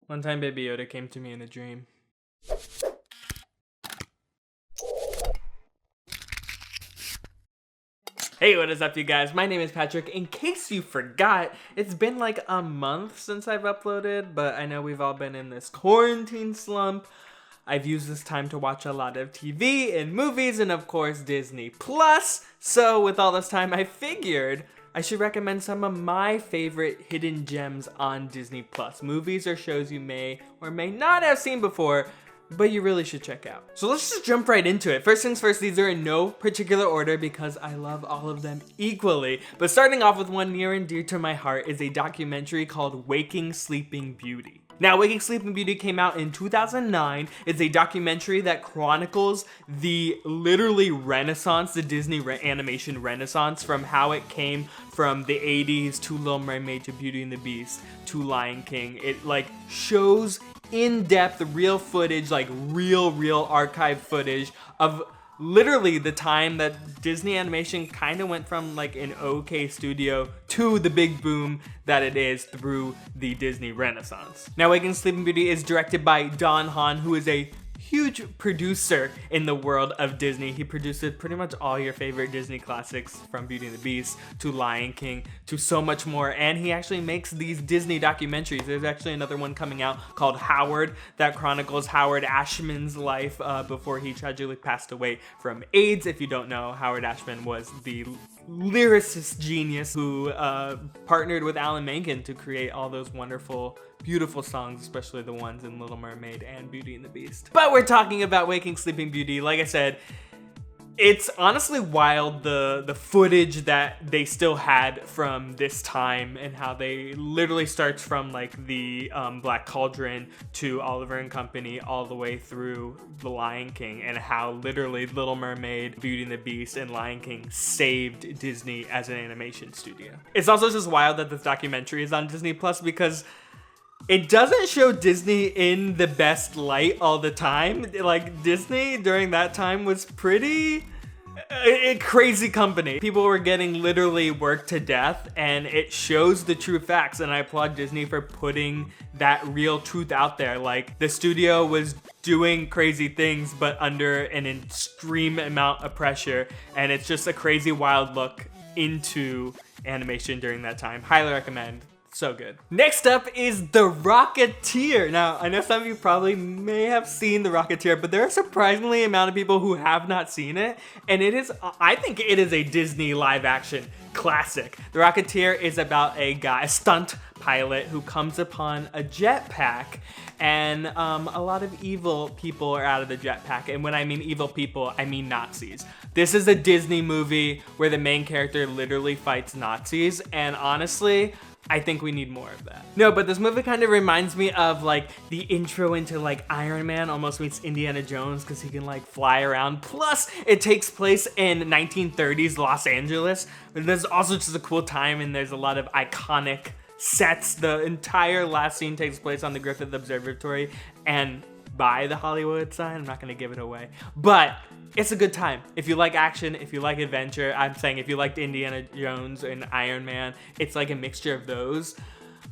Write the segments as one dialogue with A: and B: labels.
A: One time Baby Yoda came to me in a dream. Hey, what is up, you guys? My name is Patrick. In case you forgot, it's been like a month since I've uploaded, but I know we've all been in this quarantine slump. I've used this time to watch a lot of TV and movies and of course Disney Plus. So with all this time, I figured I should recommend some of my favorite hidden gems on Disney Plus. Movies or shows you may or may not have seen before, but you really should check out. So let's just jump right into it. First things first, these are in no particular order because I love all of them equally. But starting off with one near and dear to my heart is a documentary called Waking Sleeping Beauty. Now, Waking Sleeping Beauty came out in 2009. It's a documentary that chronicles the literally renaissance, the Disney animation renaissance, from how it came from the 80s to Little Mermaid to Beauty and the Beast to Lion King. It like shows in-depth real footage, like real archive footage of literally the time that Disney animation kind of went from like an okay studio to the big boom that it is through the Disney Renaissance. Now, Waking Sleeping Beauty is directed by Don Hahn, who is a huge producer in the world of Disney. He produced pretty much all your favorite Disney classics, from Beauty and the Beast to Lion King to so much more, and he actually makes these Disney documentaries. There's actually another one coming out called Howard that chronicles Howard Ashman's life before he tragically passed away from AIDS. If you don't know, Howard Ashman was the lyricist genius who partnered with Alan Menken to create all those wonderful, beautiful songs, especially the ones in Little Mermaid and Beauty and the Beast. But we're talking about Waking Sleeping Beauty. Like I said, it's honestly wild, the footage that they still had from this time and how they literally starts from like the Black Cauldron to Oliver and Company all the way through The Lion King, and how literally Little Mermaid, Beauty and the Beast, and Lion King saved Disney as an animation studio. It's also just wild that this documentary is on Disney Plus because it doesn't show Disney in the best light all the time. Like, Disney during that time was pretty a crazy company. People were getting literally worked to death, and it shows the true facts, and I applaud Disney for putting that real truth out there. Like, the studio was doing crazy things but under an extreme amount of pressure, and it's just a crazy wild look into animation during that time. Highly recommend. So good. Next up is The Rocketeer. Now, I know some of you probably may have seen The Rocketeer, but there are surprisingly amount of people who have not seen it, and it is, I think it is a Disney live action classic. The Rocketeer is about a guy, a stunt pilot, who comes upon a jetpack, and a lot of evil people are out of the jetpack. And when I mean evil people, I mean Nazis. This is a Disney movie where the main character literally fights Nazis, and honestly, I think we need more of that. No, but this movie kind of reminds me of like the intro into like Iron Man, almost meets Indiana Jones because he can like fly around. Plus, it takes place in 1930s Los Angeles. There's also just a cool time, and there's a lot of iconic sets. The entire last scene takes place on the Griffith Observatory and by the Hollywood sign. I'm not gonna give it away, but it's a good time. If you like action, if you like adventure, I'm saying if you liked Indiana Jones and Iron Man, it's like a mixture of those,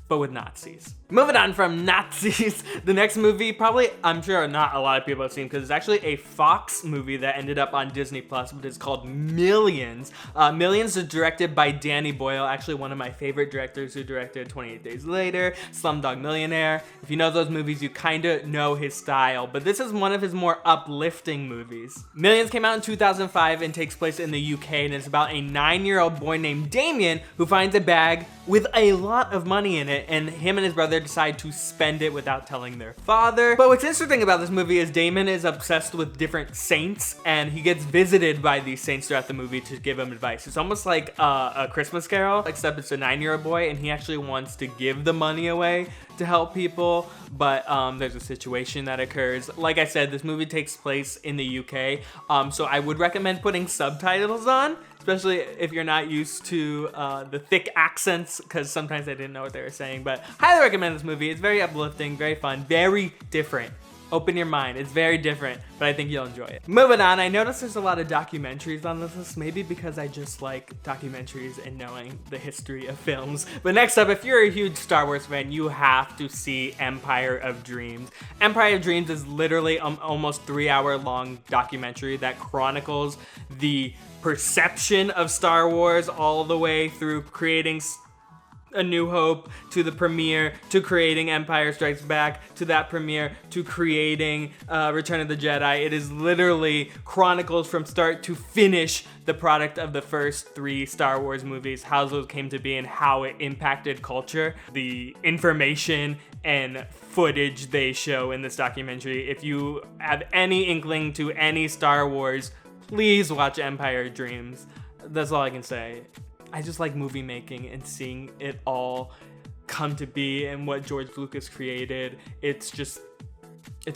A: but with Nazis. Moving on from Nazis, the next movie, probably, I'm sure not a lot of people have seen, because it's actually a Fox movie that ended up on Disney Plus, but it's called Millions. Millions is directed by Danny Boyle, actually one of my favorite directors, who directed 28 Days Later, Slumdog Millionaire. If you know those movies, you kind of know his style, but this is one of his more uplifting movies. Millions came out in 2005 and takes place in the UK, and it's about a 9-year-old boy named Damien who finds a bag with a lot of money in it, and him and his brother decide to spend it without telling their father. But what's interesting about this movie is Damon is obsessed with different saints, and he gets visited by these saints throughout the movie to give him advice. It's almost like a Christmas Carol, except it's a 9-year-old boy, and he actually wants to give the money away to help people, but there's a situation that occurs. Like I said, this movie takes place in the UK, so I would recommend putting subtitles on, especially if you're not used to the thick accents, because sometimes I didn't know what they were saying. But highly recommend this movie. It's very uplifting, very fun, very different Open your mind. It's very different, but I think you'll enjoy it. Moving on, I noticed there's a lot of documentaries on this list, maybe because I just like documentaries and knowing the history of films. But next up, if you're a huge Star Wars fan, you have to see Empire of Dreams. Empire of Dreams is literally almost 3-hour long documentary that chronicles the perception of Star Wars all the way through creating A New Hope, to the premiere, to creating Empire Strikes Back, to that premiere, to creating Return of the Jedi. It is literally chronicles from start to finish the product of the first 3 Star Wars movies, how those came to be and how it impacted culture. The information and footage they show in this documentary. If you have any inkling to any Star Wars, please watch Empire of Dreams. That's all I can say. I just like movie making and seeing it all come to be and what George Lucas created. It's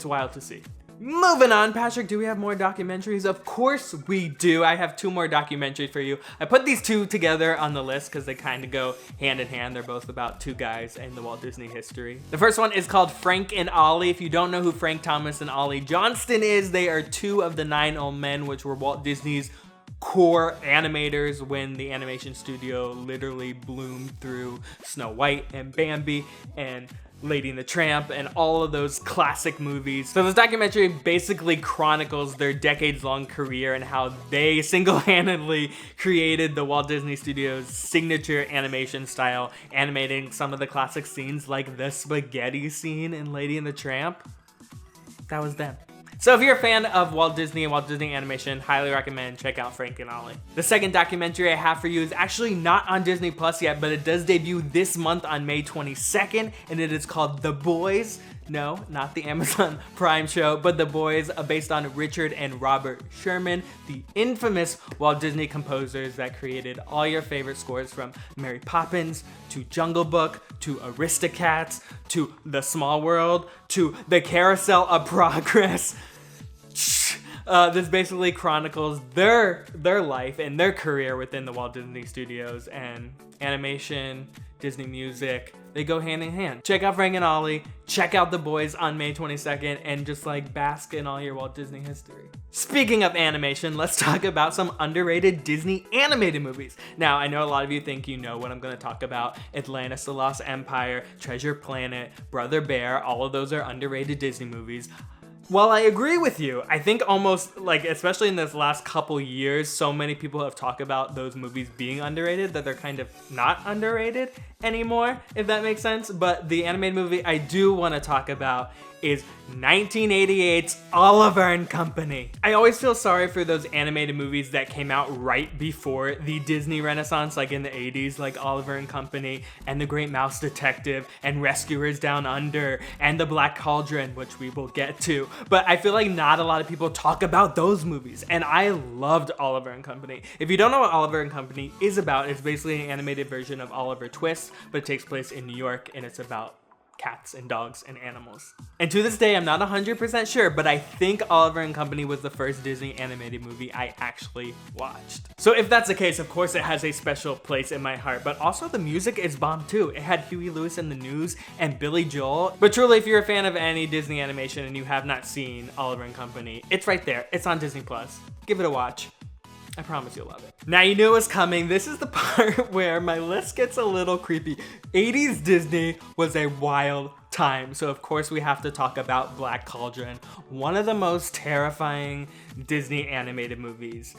A: wild to see. Moving on, Patrick, do we have more documentaries? Of course we do. I have 2 more documentaries for you. I put these 2 together on the list because they kind of go hand in hand. They're both about 2 guys in the Walt Disney history. The first one is called Frank and Ollie. If you don't know who Frank Thomas and Ollie Johnston is, they are 2 of the 9 old men, which were Walt Disney's core animators when the animation studio literally bloomed through Snow White and Bambi and Lady and the Tramp and all of those classic movies. So this documentary basically chronicles their decades-long career and how they single-handedly created the Walt Disney Studios' signature animation style, animating some of the classic scenes like the spaghetti scene in Lady and the Tramp. That was them. So if you're a fan of Walt Disney and Walt Disney Animation, highly recommend check out Frank and Ollie. The second documentary I have for you is actually not on Disney Plus yet, but it does debut this month on May 22nd, and it is called The Boys. No, not the Amazon Prime show, but The Boys, based on Richard and Robert Sherman, the infamous Walt Disney composers that created all your favorite scores from Mary Poppins, to Jungle Book, to Aristocats, to The Small World, to The Carousel of Progress. This basically chronicles their life and their career within the Walt Disney Studios, and animation, Disney music, they go hand in hand. Check out Frank and Ollie, check out The Boys on May 22nd, and just like bask in all your Walt Disney history. Speaking of animation, let's talk about some underrated Disney animated movies. Now, I know a lot of you think you know what I'm gonna talk about. Atlantis, The Lost Empire, Treasure Planet, Brother Bear, all of those are underrated Disney movies. While I agree with you, I think almost, like, especially in this last couple years, so many people have talked about those movies being underrated that they're kind of not underrated anymore, if that makes sense. But the animated movie I do want to talk about is 1988's Oliver and Company. I always feel sorry for those animated movies that came out right before the Disney Renaissance, like in the 80s, like Oliver and Company and The Great Mouse Detective and Rescuers Down Under and The Black Cauldron, which we will get to. But I feel like not a lot of people talk about those movies, and I loved Oliver and Company. If you don't know what Oliver and Company is about, it's basically an animated version of Oliver Twist, but it takes place in New York, and it's about cats and dogs and animals. And to this day, I'm not 100% sure, but I think Oliver and Company was the first Disney animated movie I actually watched. So if that's the case, of course it has a special place in my heart, but also the music is bomb too. It had Huey Lewis and the News and Billy Joel. But truly, if you're a fan of any Disney animation and you have not seen Oliver and Company, it's right there. It's on Disney Plus. Give it a watch. I promise you'll love it. Now you knew it was coming. This is the part where my list gets a little creepy. 80s Disney was a wild time. So of course we have to talk about Black Cauldron, one of the most terrifying Disney animated movies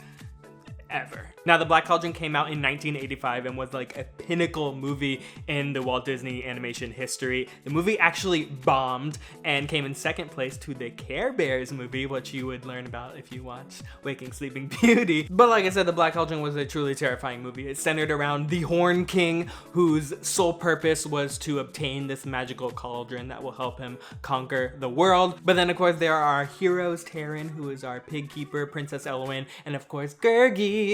A: ever. Now, The Black Cauldron came out in 1985 and was like a pinnacle movie in the Walt Disney animation history. The movie actually bombed and came in second place to the Care Bears movie, which you would learn about if you watch Waking Sleeping Beauty. But like I said, The Black Cauldron was a truly terrifying movie. It centered around the Horn King, whose sole purpose was to obtain this magical cauldron that will help him conquer the world. But then, of course, there are our heroes, Taryn, who is our pig keeper, Princess Elwyn, and of course, Gurgi,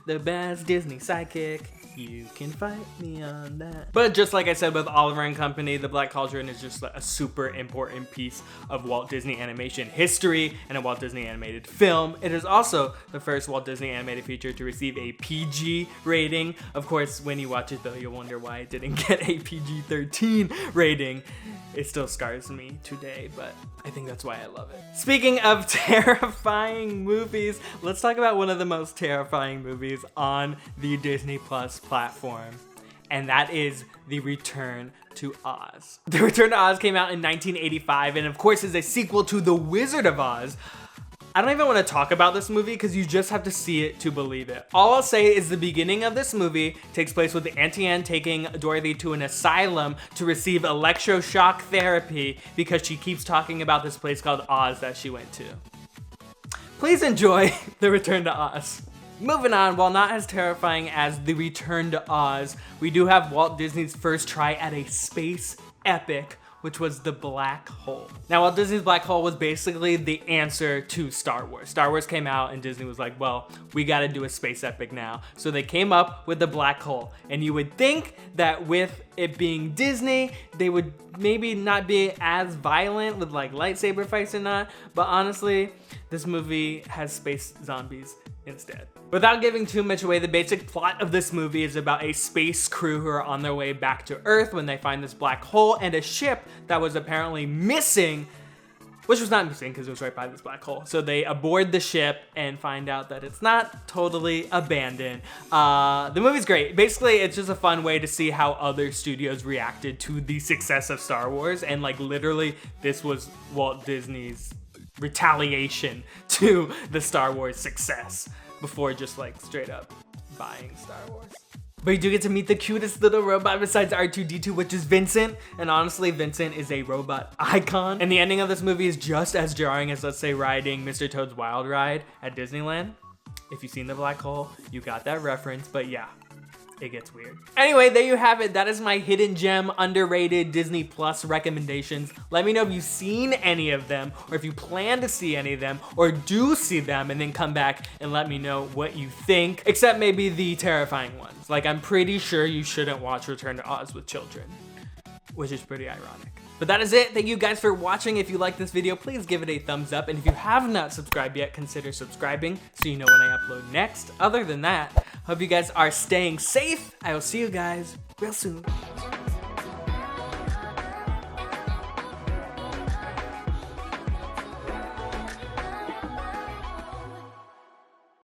A: the best Disney sidekick. You can fight me on that. But just like I said with Oliver and Company, the Black Cauldron is just a super important piece of Walt Disney animation history and a Walt Disney animated film. It is also the first Walt Disney animated feature to receive a PG rating. Of course, when you watch it though, you'll wonder why it didn't get a PG-13 rating. It still scars me today, but I think that's why I love it. Speaking of terrifying movies, let's talk about one of the most terrifying movies on the Disney Plus platform, and that is The Return to Oz. The Return to Oz came out in 1985, and of course is a sequel to The Wizard of Oz. I don't even want to talk about this movie because you just have to see it to believe it. All I'll say is the beginning of this movie takes place with Auntie Anne taking Dorothy to an asylum to receive electroshock therapy because she keeps talking about this place called Oz that she went to. Please enjoy The Return to Oz. Moving on, while not as terrifying as The Return to Oz, we do have Walt Disney's first try at a space epic, which was The Black Hole. Now, Walt Disney's Black Hole was basically the answer to Star Wars. Star Wars came out and Disney was like, well, we gotta do a space epic now. So they came up with The Black Hole. And you would think that with it being Disney, they would maybe not be as violent with like lightsaber fights and not, but honestly, this movie has space zombies instead. Without giving too much away, the basic plot of this movie is about a space crew who are on their way back to Earth when they find this black hole and a ship that was apparently missing, which was not missing because it was right by this black hole. So they aboard the ship and find out that it's not totally abandoned. The movie's great. Basically, it's just a fun way to see how other studios reacted to the success of Star Wars, and like literally, this was Walt Disney's retaliation to the Star Wars success before just like straight up buying Star Wars. But you do get to meet the cutest little robot besides R2-D2, which is Vincent. And honestly, Vincent is a robot icon. And the ending of this movie is just as jarring as, let's say, riding Mr. Toad's Wild Ride at Disneyland. If you've seen The Black Hole, you got that reference, but yeah, it gets weird. Anyway, there you have it. That is my hidden gem, underrated Disney Plus recommendations. Let me know if you've seen any of them, or if you plan to see any of them, or do see them, and then come back and let me know what you think, except maybe the terrifying ones. Like, I'm pretty sure you shouldn't watch Return to Oz with children, which is pretty ironic. But that is it. Thank you guys for watching. If you like this video, please give it a thumbs up. And if you have not subscribed yet, consider subscribing so you know when I upload next. Other than that, hope you guys are staying safe. I will see you guys real soon.